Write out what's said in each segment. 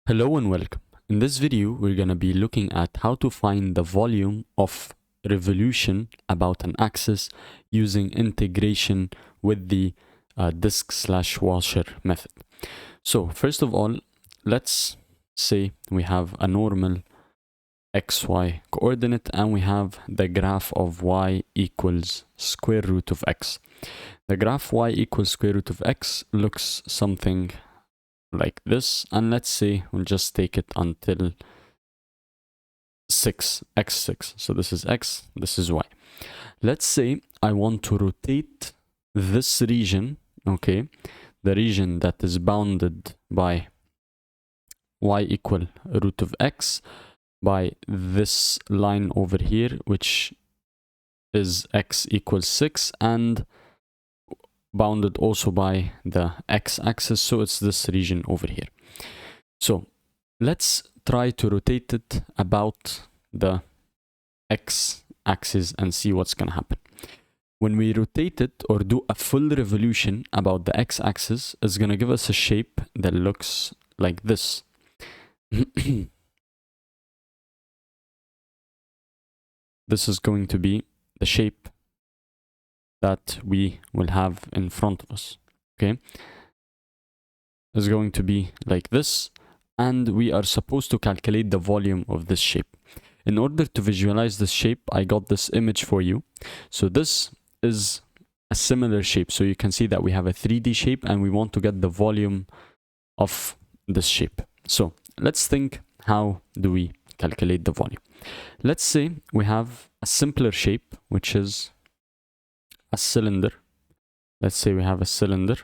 Hello and welcome. In this video, we're going to be looking at how to find the volume of revolution about an axis using integration with the disk/washer method. So first of all, let's say we have a normal xy coordinate and we have the graph of y equals square root of x. The graph y equals square root of x looks something like this, and let's say we'll just take it until 6x6. So this is x, this is y. Let's say I want to rotate this region, okay, the region that is bounded by y equal root of x by this line over here, which is x equals 6, and bounded also by the x-axis, so it's this region over here. So let's try to rotate it about the x-axis and see what's gonna happen. When we rotate it or do a full revolution about the x-axis, it's gonna give us a shape that looks like this. This is going to be the shape that we will have in front of us, okay? Is going to be like this, and we are supposed to calculate the volume of this shape. In order to visualize this shape, I got this image for you. So this is a similar shape. So you can see that we have a 3D shape and we want to get the volume of this shape. So let's think, how do we calculate the volume? Let's say we have a simpler shape, which is a cylinder. Let's say we have a cylinder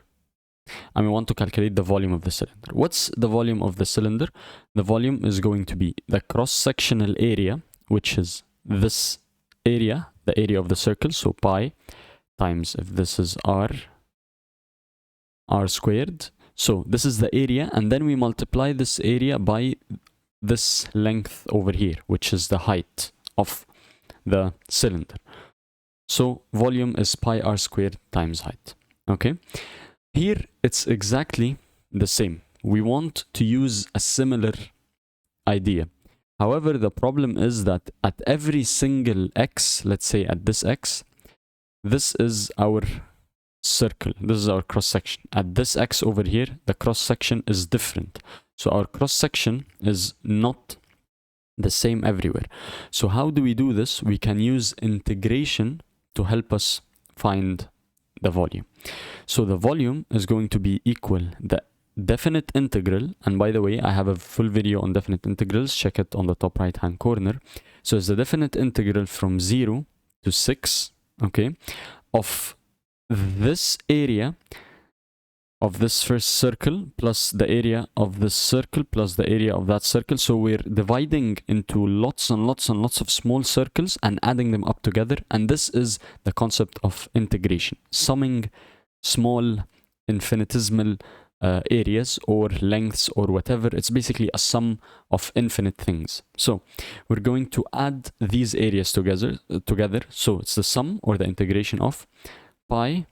and we want to calculate the volume of the cylinder. What's the volume of the cylinder? The volume is going to be the cross-sectional area, which is this area, the area of the circle, so pi times, if this is r squared. So this is the area, and then we multiply this area by this length over here, which is the height of the cylinder. So volume is pi r squared times height, okay? Here, it's exactly the same. We want to use a similar idea. However, the problem is that at every single x, let's say at this x, this is our circle, this is our cross-section. At this x over here, the cross-section is different. So our cross-section is not the same everywhere. So how do we do this? We can use integration to help us find the volume. So the volume is going to be equal the definite integral, and by the way, I have a full video on definite integrals, check it on the top right hand corner. So it's the definite integral from 0 to 6, okay, of this area of this first circle plus the area of this circle plus the area of that circle. So we're dividing into lots and lots and lots of small circles and adding them up together, and this is the concept of integration, summing small infinitesimal areas or lengths or whatever. It's basically a sum of infinite things. So we're going to add these areas together. So it's the sum or the integration of pi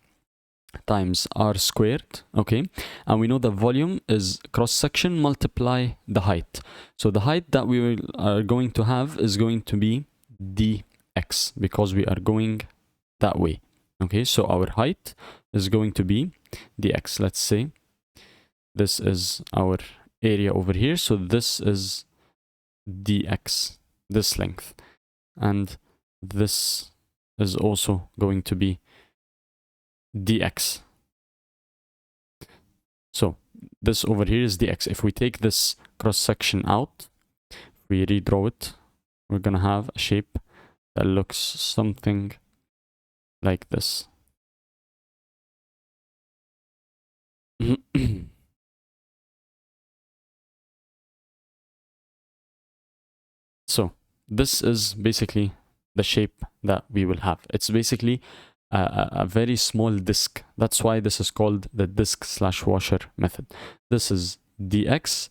times r squared, okay? And we know the volume is cross-section multiply the height. So the height that we are going to have is going to be dx, because we are going that way, okay? So our height is going to be dx. Let's say this is our area over here, so this is dx, this length, and this is also going to be dx. So this over here is dx. If we take this cross section out, if we redraw it, we're gonna have a shape that looks something like this. So this is basically the shape that we will have. It's basically a very small disk. That's why this is called the disk/washer method. This is dx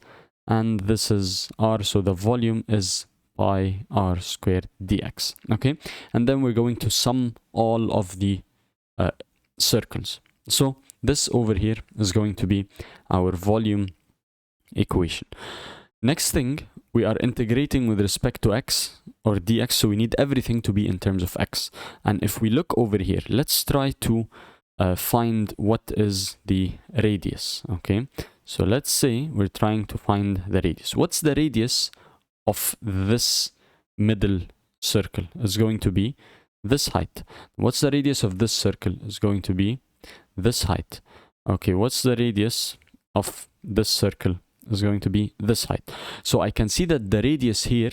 and this is r, so the volume is pi r squared dx, okay? And then we're going to sum all of the circles. So this over here is going to be our volume equation. Next thing, we are integrating with respect to x or dx, so we need everything to be in terms of x. And if we look over here, let's try to find what is the radius, okay? So let's say we're trying to find the radius. What's the radius of this middle circle? Is going to be this height. What's the radius of this circle? Is going to be this height. Okay, what's the radius of this circle? Is going to be this height. So I can see that the radius here,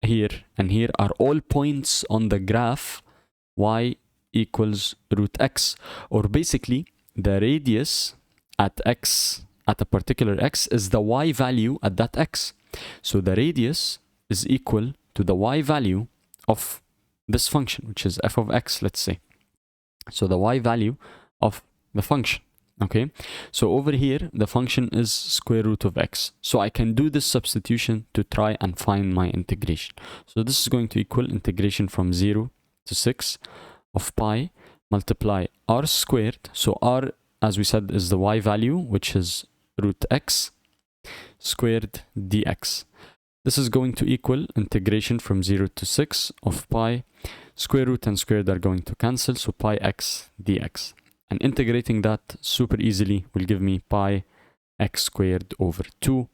here, and here are all points on the graph y equals root x, or basically the radius at x, at a particular x, is the y value at that x. So the radius is equal to the y value of this function, which is f of x, let's say. So the y value of the function, okay? So over here, the function is square root of x. So I can do this substitution to try and find my integration. So this is going to equal integration from 0 to 6 of pi multiply r squared. So r, as we said, is the y value, which is root x squared dx. This is going to equal integration from 0 to 6 of pi. Square root and squared are going to cancel, so pi x dx. And integrating that super easily will give me pi x squared over 2,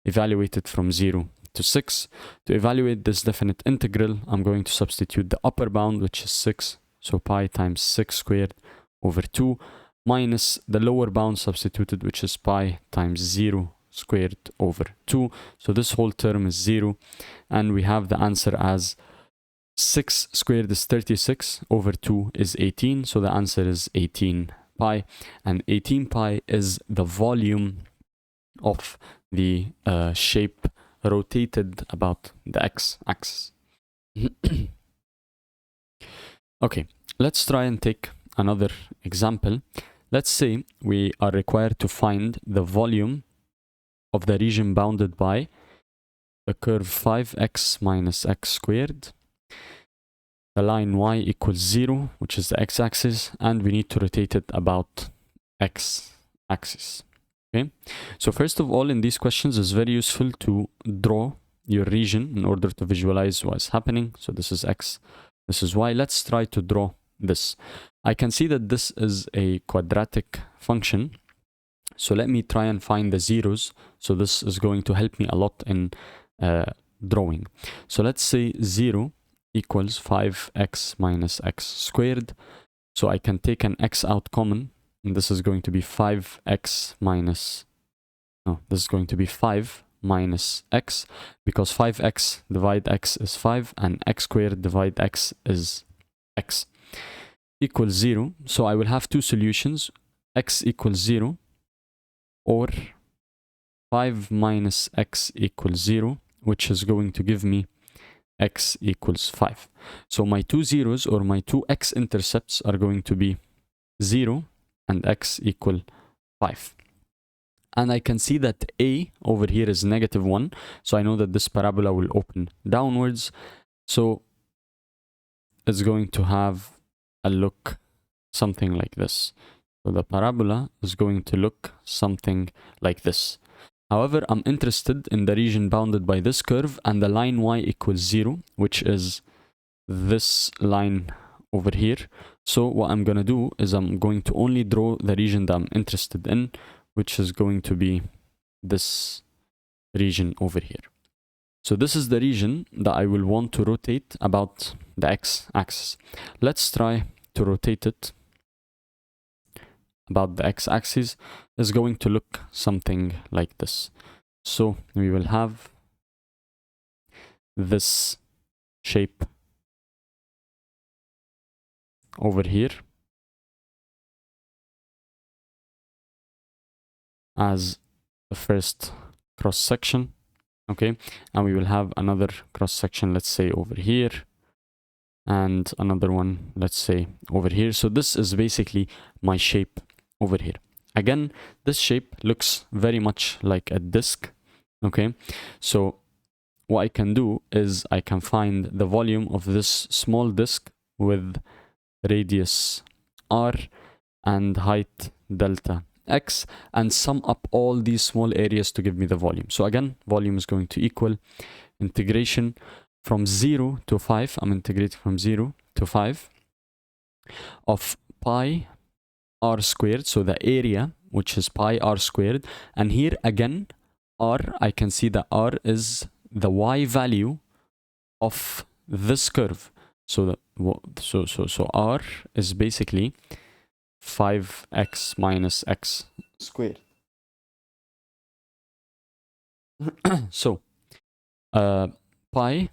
evaluated from 0 to 6. To evaluate this definite integral, I'm going to substitute the upper bound, which is 6. So pi times 6 squared over 2, minus the lower bound substituted, which is pi times 0 squared over 2. So this whole term is 0. And we have the answer as 6 squared is 36 over 2 is 18. So the answer is 18 pi. And 18 pi is the volume of the shape rotated about the x-axis. Okay, let's try and take another example. Let's say we are required to find the volume of the region bounded by the curve 5x minus x squared, the line y equals 0, which is the x-axis, and we need to rotate it about x-axis. Okay, so first of all, in these questions, it's very useful to draw your region in order to visualize what's happening. So this is x, this is y. Let's try to draw this. I can see that this is a quadratic function. So let me try and find the zeros. So this is going to help me a lot in drawing. So let's say 0 equals 5x minus x squared. So I can take an x out common. And this is going to be 5x minus, no, this is going to be 5 minus x, because 5x divide x is 5 and x squared divide x is x, equals 0. So I will have two solutions, x equals 0 or 5 minus x equals 0, which is going to give me x equals 5. So my two zeros, or my two x-intercepts, are going to be 0 and x equal 5. And I can see that a over here is negative 1. So I know that this parabola will open downwards. So it's going to have a look something like this. So the parabola is going to look something like this. However, I'm interested in the region bounded by this curve and the line y equals 0, which is this line over here. So what I'm going to do is I'm going to only draw the region that I'm interested in, which is going to be this region over here. So this is the region that I will want to rotate about the x-axis. Let's try to rotate it about the x-axis. Is going to look something like this. So we will have this shape over here as the first cross section, okay, and we will have another cross section, let's say over here, and another one, let's say over here. So this is basically my shape over here. Again, this shape looks very much like a disc, okay. So what I can do is I can find the volume of this small disc with radius r and height delta x, and sum up all these small areas to give me the volume. So again, volume is going to equal integration from 0 to 5. I'm integrating from 0 to 5 of pi r squared, so the area, which is pi r squared, and here again r, I can see that r is the y value of this curve. So r is basically 5x minus x squared. So pi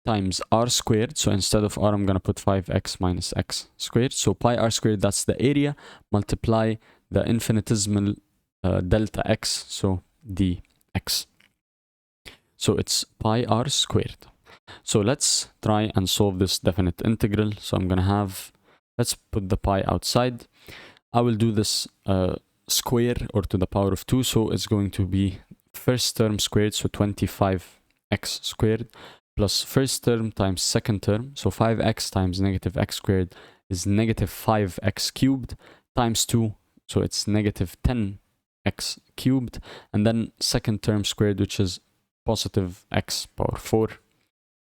times r squared, so instead of r I'm gonna put 5x minus x squared. So pi r squared, that's the area, multiply the infinitesimal delta x, so dx. So it's pi r squared. So let's try and solve this definite integral. So I'm gonna have, let's put the pi outside. I will do this square or to the power of 2, so it's going to be first term squared, so 25x squared, plus first term times second term, so 5x times negative x squared is negative 5x cubed, times 2, so it's negative 10x cubed, and then second term squared, which is positive x power 4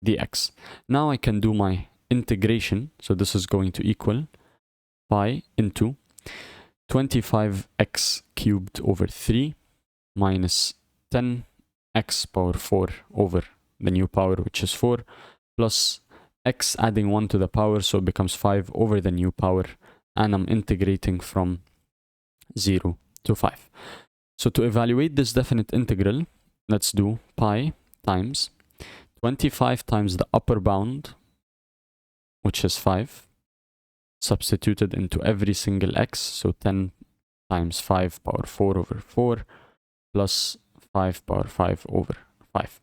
dx. Now I can do my integration, so this is going to equal pi into 25x cubed over 3 minus 10x power 4 over the new power, which is 4, plus x adding 1 to the power, so it becomes 5 over the new power, and I'm integrating from 0 to 5. So to evaluate this definite integral, let's do pi times 25 times the upper bound, which is 5, substituted into every single x, so 10 times 5 power 4 over 4, plus 5 power 5 over 5.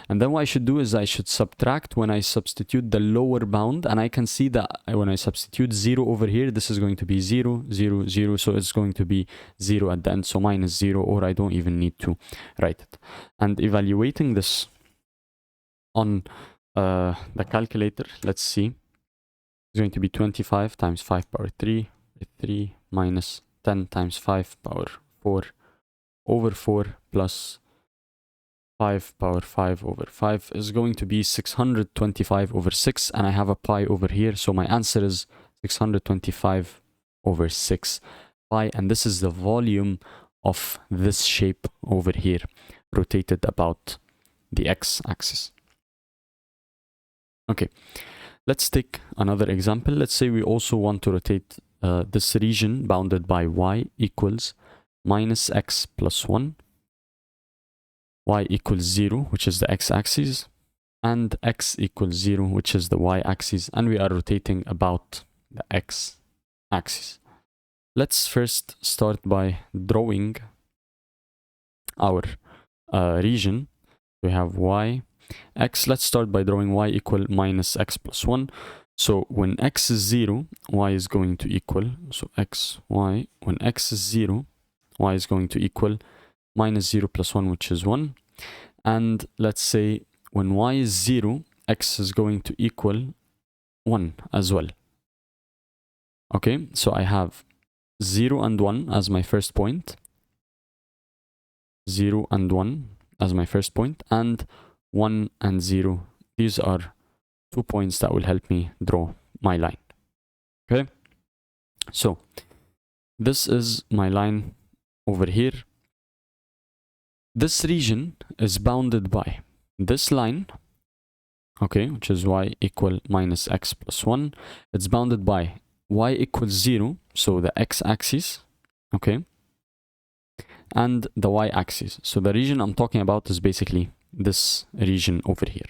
And then what I should do is I should subtract when I substitute the lower bound, and I can see that when I substitute 0 over here, this is going to be 0, 0, 0, so it's going to be 0 at the end, so minus 0, or I don't even need to write it. And evaluating this on the calculator, let's see, it's going to be 25 times 5 power 3 minus 10 times 5 power 4 over 4 plus 5 power 5 over 5 is going to be 625 over 6, and I have a pi over here, so my answer is 625 over 6 pi, and this is the volume of this shape over here, rotated about the x-axis. Okay, let's take another example. Let's say we also want to rotate this region bounded by y equals minus x plus 1, y equals 0, which is the x-axis, and x equals 0, which is the y-axis, and we are rotating about the x-axis. Let's first start by drawing our region. We have y, x. Let's start by drawing y equal minus x plus 1. So when x is 0, y is going to equal, so x, y, when x is 0, y is going to equal minus 0 plus 1, which is 1. And let's say when y is 0, x is going to equal 1 as well. Okay, so I have 0 and 1 as my first point, 0 and 1 as my first point, and 1 and 0. These are 2 points that will help me draw my line. Okay, so this is my line over here. This region is bounded by this line, okay, which is y equal minus x plus 1. It's bounded by y equals 0, so the x-axis, okay, and the y-axis. So the region I'm talking about is basically this region over here.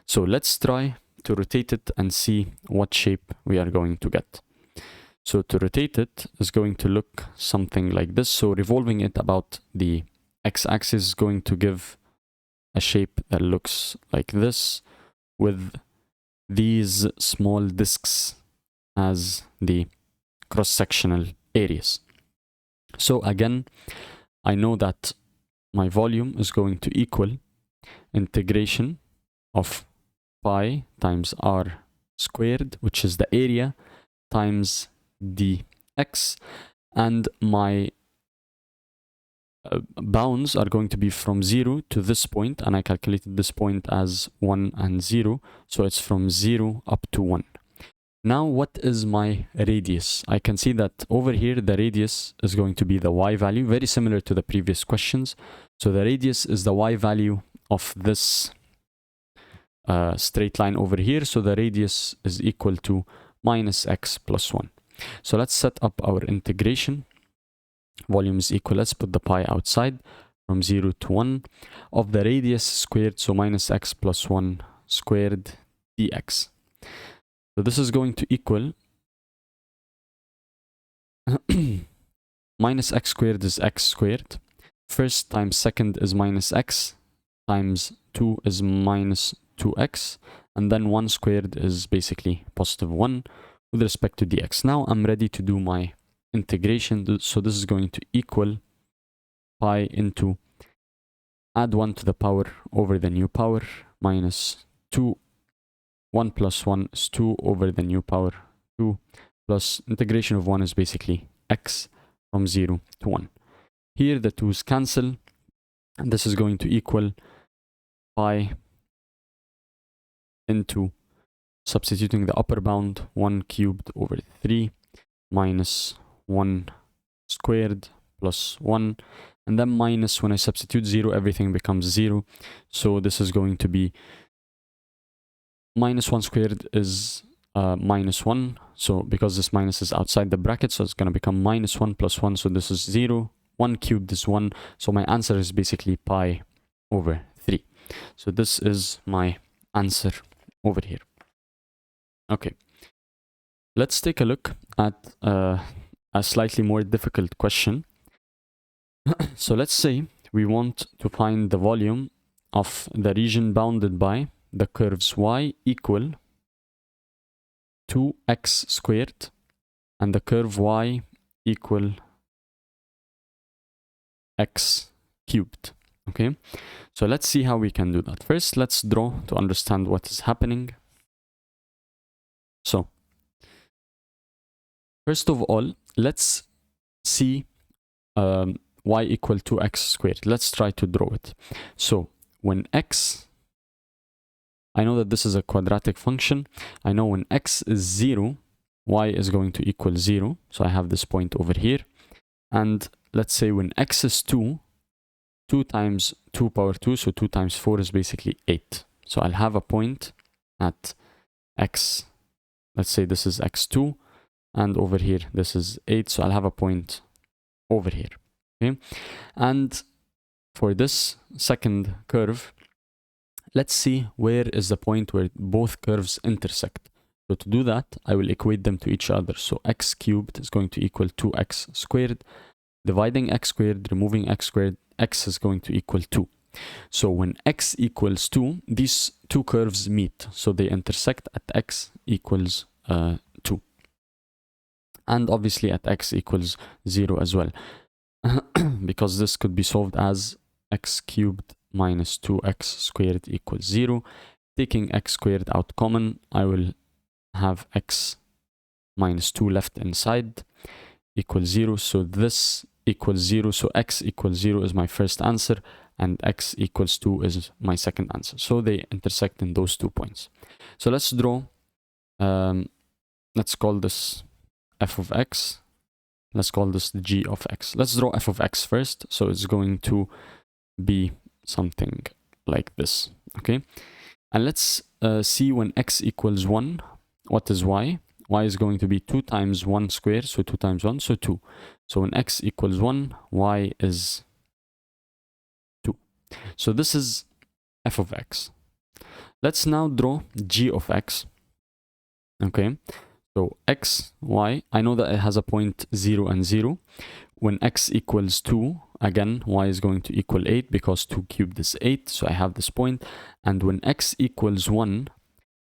So let's try to rotate it and see what shape we are going to get. So to rotate it is going to look something like this. So revolving it about the x-axis is going to give a shape that looks like this, with these small discs as the cross-sectional areas. So again, I know that my volume is going to equal integration of pi times r squared, which is the area, times dx, and my bounds are going to be from 0 to this point, and I calculated this point as 1 and 0, so it's from 0 up to 1. Now what is my radius? I can see that over here the radius is going to be the y value, very similar to the previous questions. So the radius is the y value of this straight line over here, so the radius is equal to minus x plus 1. So let's set up our integration. Volume is equal, let's put the pi outside, from 0 to 1 of the radius squared, so minus x plus 1 squared dx. So this is going to equal minus x squared is x squared. First times second is minus x times 2 is minus 2x, and then 1 squared is basically positive 1 with respect to dx. Now I'm ready to do my integration. So this is going to equal pi into add 1 to the power over the new power minus 2. 1 plus 1 is 2 over the new power 2 plus integration of 1 is basically x from 0 to 1. Here the 2's cancel, and this is going to equal pi into, substituting the upper bound, 1 cubed over 3 minus 1 squared plus 1, and then minus, when I substitute 0 everything becomes 0, so this is going to be minus 1 squared is minus 1, so because this minus is outside the bracket, so it's going to become minus 1 plus 1, so this is 0. 1 cubed is 1, so my answer is basically pi over 3. So this is my answer over here. Okay, let's take a look at a slightly more difficult question. So let's say we want to find the volume of the region bounded by the curves y equal 2x squared and the curve y equal x cubed. Okay, so let's see how we can do that. First, let's draw to understand what is happening. So first of all, let's see y equal to x squared. Let's try to draw it. So when x, I know that this is a quadratic function. I know when x is 0, y is going to equal 0. So I have this point over here. And let's say when x is 2, 2 times 2 power 2, so 2 times 4 is basically 8. So I'll have a point at x, let's say this is x2, and over here this is 8, so I'll have a point over here. Okay, and for this second curve, let's see where is the point where both curves intersect. So to do that, I will equate them to each other. So x cubed is going to equal 2x squared. Dividing x squared, removing x squared, x is going to equal 2. So when x equals 2, these two curves meet. So they intersect at x equals 2. And obviously at x equals 0 as well. Because this could be solved as x cubed minus 2x squared equals 0. Taking x squared out common, I will have x minus 2 left inside equals 0. So this equals 0. So x equals 0 is my first answer, and x equals 2 is my second answer. So they intersect in those 2 points. So let's draw, let's call this f of x. Let's call this the g of x. Let's draw f of x first. So it's going to be something like this. Okay, and let's see when x equals 1, what is y? Y is going to be 2 times 1 squared, so 2 times 1, so 2. So when x equals 1, y is 2. So this is f of x. Let's now draw g of x. Okay, so x, y, I know that it has a point 0 and 0. When x equals 2, again, y is going to equal 8 because 2 cubed is 8, so I have this point. And when x equals 1,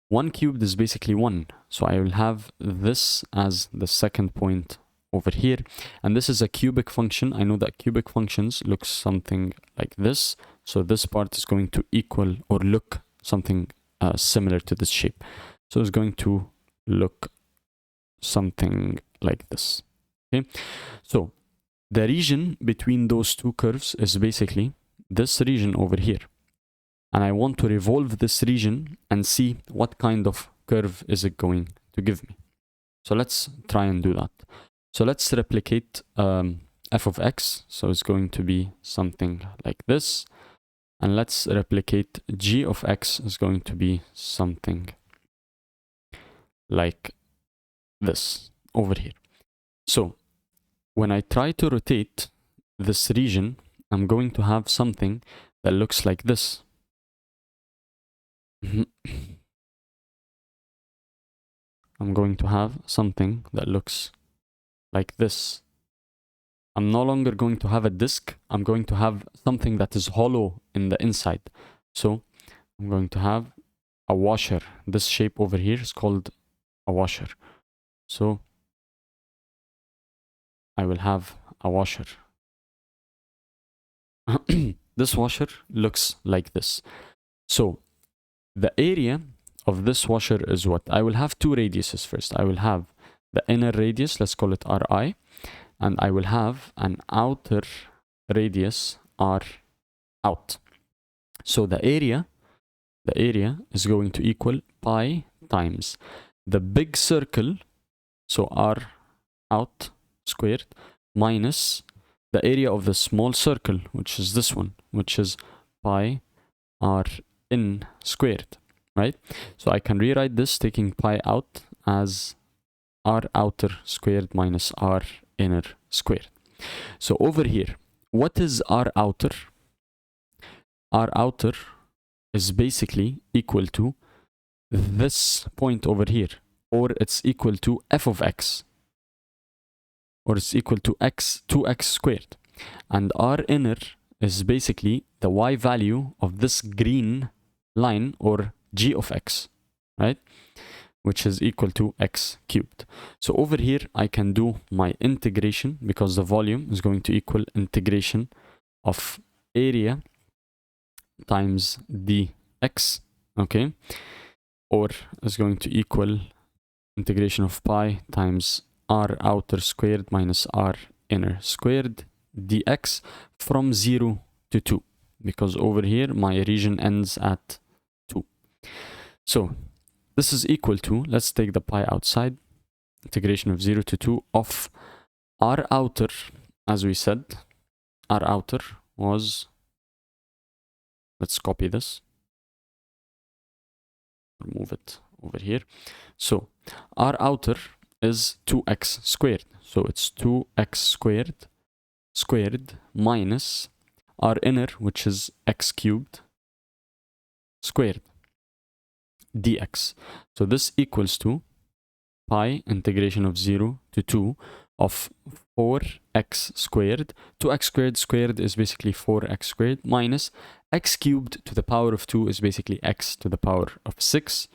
1 cubed is basically 1. So I will have this as the second point over here. And this is a cubic function. I know that cubic functions look something like this. So this part is going to equal or look something similar to this shape. So it's going to look something like this. Okay, so the region between those two curves is basically this region over here. And I want to revolve this region and see what kind of curve is it going to give me. So let's try and do that. So let's replicate f of x. So it's going to be something like this. And let's replicate g of x is going to be something like this over here. So when I try to rotate this region, I'm going to have something that looks like this. I'm going to have something that looks like this. I'm no longer going to have a disk. I'm going to have something that is hollow in the inside. So I'm going to have a washer. This shape over here is called a washer. So I will have a washer. This washer looks like this. So the area of this washer is what? I will have two radiuses first. I will have the inner radius, let's call it Ri, and I will have an outer radius R out. So the area is going to equal pi times the big circle, so R out squared, minus the area of the small circle, which is this one, which is pi R in squared, right? So I can rewrite this taking pi out as R outer squared minus R inner squared. So over here, what is R outer? R outer is basically equal to this point over here, or it's equal to f of x, or it's equal to x, 2x squared. And R inner is basically the y value of this green line, or g of x, right? Which is equal to x cubed. So over here, I can do my integration, because the volume is going to equal integration of area times dx, okay? Or is going to equal integration of pi times r outer squared minus r inner squared dx from 0 to 2, because over here my region ends at 2. So this is equal to, let's take the pi outside, integration of 0 to 2 of r outer, as we said, r outer was, let's copy this, remove it over here. So r outer is 2x squared. So it's 2x squared minus r inner, which is x cubed squared dx. So this equals to pi integration of 0 to 2 of 4x squared. 2x squared is basically 4x squared minus x cubed to the power of 2 is basically x to the power of 6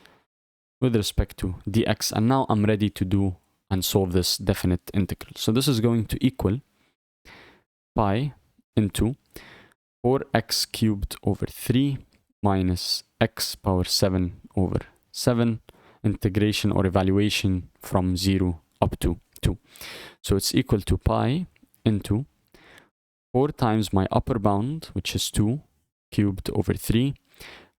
with respect to dx. And now I'm ready to do and solve this definite integral. So this is going to equal pi into 4x cubed over 3 minus x power 7 over 7 integration or evaluation from 0 up to 2. So it's equal to pi into 4 times my upper bound, which is 2 cubed over 3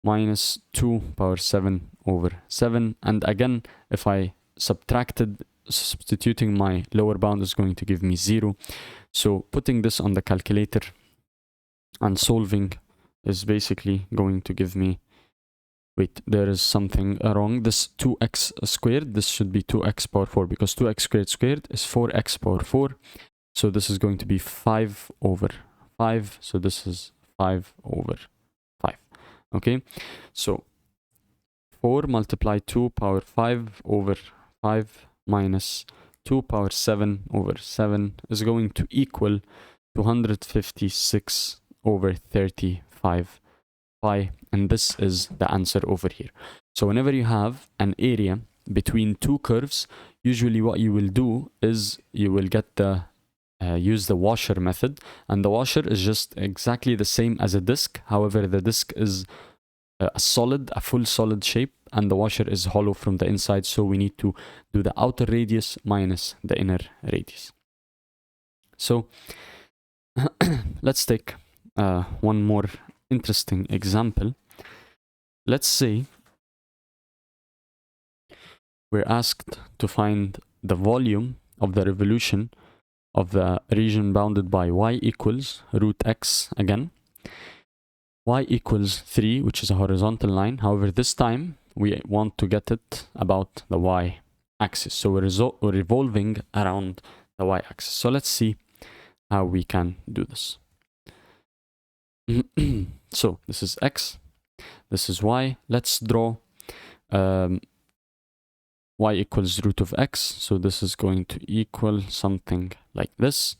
minus 2 power 7 over 7. And again, if I substituting my lower bound is going to give me 0. So putting this on the calculator and solving is basically going to give me, wait, there is something wrong. This 2x squared, this should be 2x power 4, because 2x squared is 4x power 4. So this is going to be 5 over 5. So this is 5 over 5. Okay, so 4 multiplied 2 power 5 over 5 minus 2 power 7 over 7 is going to equal 256 over 35 pi, and this is the answer over here. So whenever you have an area between two curves, usually what you will do is you will get the use the washer method, and the washer is just exactly the same as a disk. However, the disk is a full solid shape, and the washer is hollow from the inside, so we need to do the outer radius minus the inner radius. So let's take one more interesting example. Let's say we're asked to find the volume of the revolution of the region bounded by y equals root x again, y equals 3, which is a horizontal line. However, this time we want to get it about the y axis. So we're revolving around the y axis. So let's see how we can do this. So this is x, this is y. Let's draw y equals root of x. So this is going to equal something like this.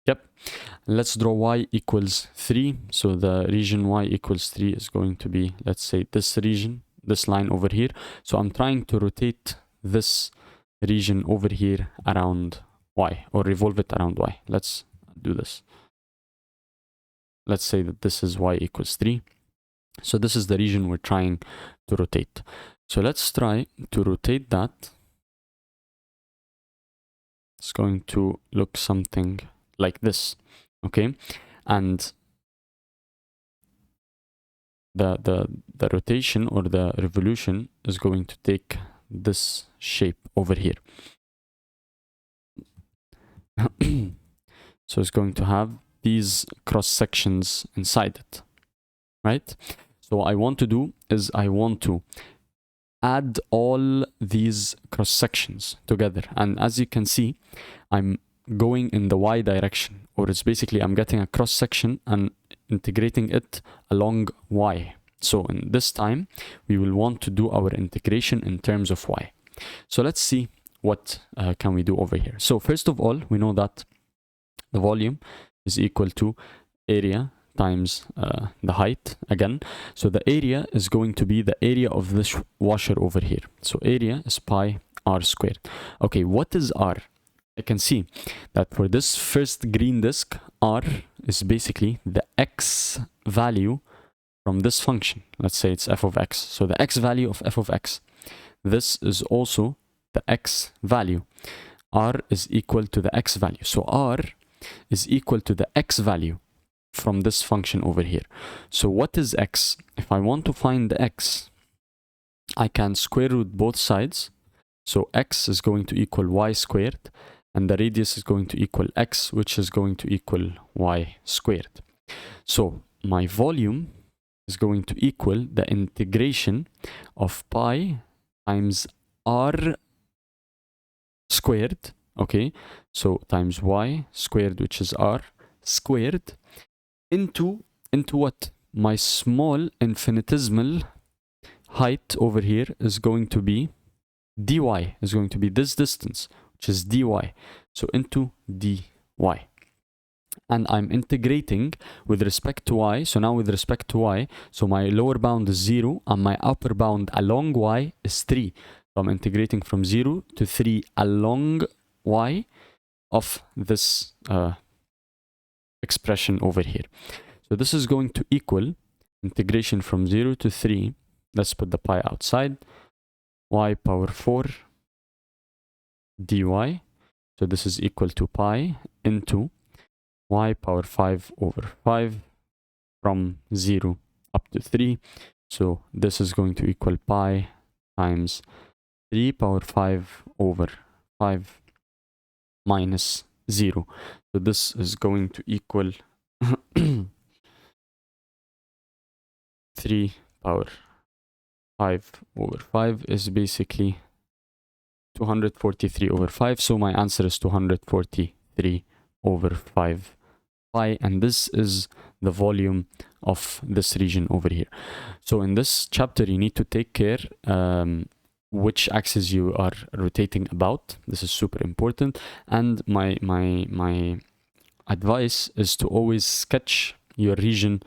Yep. Let's draw y equals 3. So the region y equals 3 is going to be, let's say, this region, this line over here. So I'm trying to rotate this region over here around y, or revolve it around y. Let's do this. Let's say that this is y equals 3. So this is the region we're trying to rotate. So let's try to rotate that. It's going to look something like this, okay? And the rotation or the revolution is going to take this shape over here. So it's going to have these cross sections inside it, right? So what I want to do is I want to add all these cross sections together, and as you can see, I'm going in the y direction, or it's basically I'm getting a cross section and integrating it along y. So in this time we will want to do our integration in terms of y. So let's see what can we do over here. So first of all, we know that the volume is equal to area times the height again. So the area is going to be the area of this washer over here. So area is pi r squared. Okay, what is r? I can see that for this first green disk, r is basically the x value from this function. Let's say it's f of x. So the x value of f of x. This is also the x value. R is equal to the x value. So r is equal to the x value from this function over here. So what is x? If I want to find the x, I can square root both sides. So x is going to equal y squared, and the radius is going to equal x, which is going to equal y squared. So my volume is going to equal the integration of pi times r squared, okay? So times y squared, which is r squared, into what? My small infinitesimal height over here is going to be dy, is going to be this distance, which is dy. So into dy. And I'm integrating with respect to y. So now with respect to y, so my lower bound is 0 and my upper bound along y is 3. So I'm integrating from 0 to 3 along y of this expression over here. So this is going to equal integration from 0 to 3. Let's put the pi outside. Y power 4 dy. So this is equal to pi into y power 5 over 5 from 0 up to 3. So this is going to equal pi times 3 power 5 over 5 minus 0. So this is going to equal 3 power 5 over 5 is basically 243 over 5. So my answer is 243 over 5 pi, and this is the volume of this region over here. So in this chapter, you need to take care which axis you are rotating about. This is super important, and my advice is to always sketch your region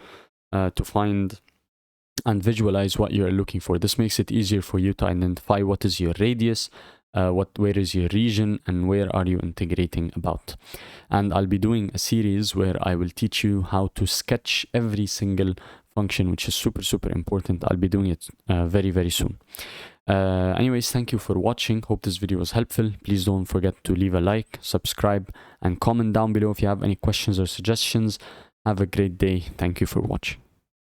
to find and visualize what you're looking for. This makes it easier for you to identify what is your radius, where is your region, and where are you integrating about. And I'll be doing a series where I will teach you how to sketch every single function, which is super important. I'll be doing it very soon. Anyways, thank you for watching. Hope this video was helpful. Please don't forget to leave a like, subscribe, and comment down below if you have any questions or suggestions. Have a great day. Thank you for watching.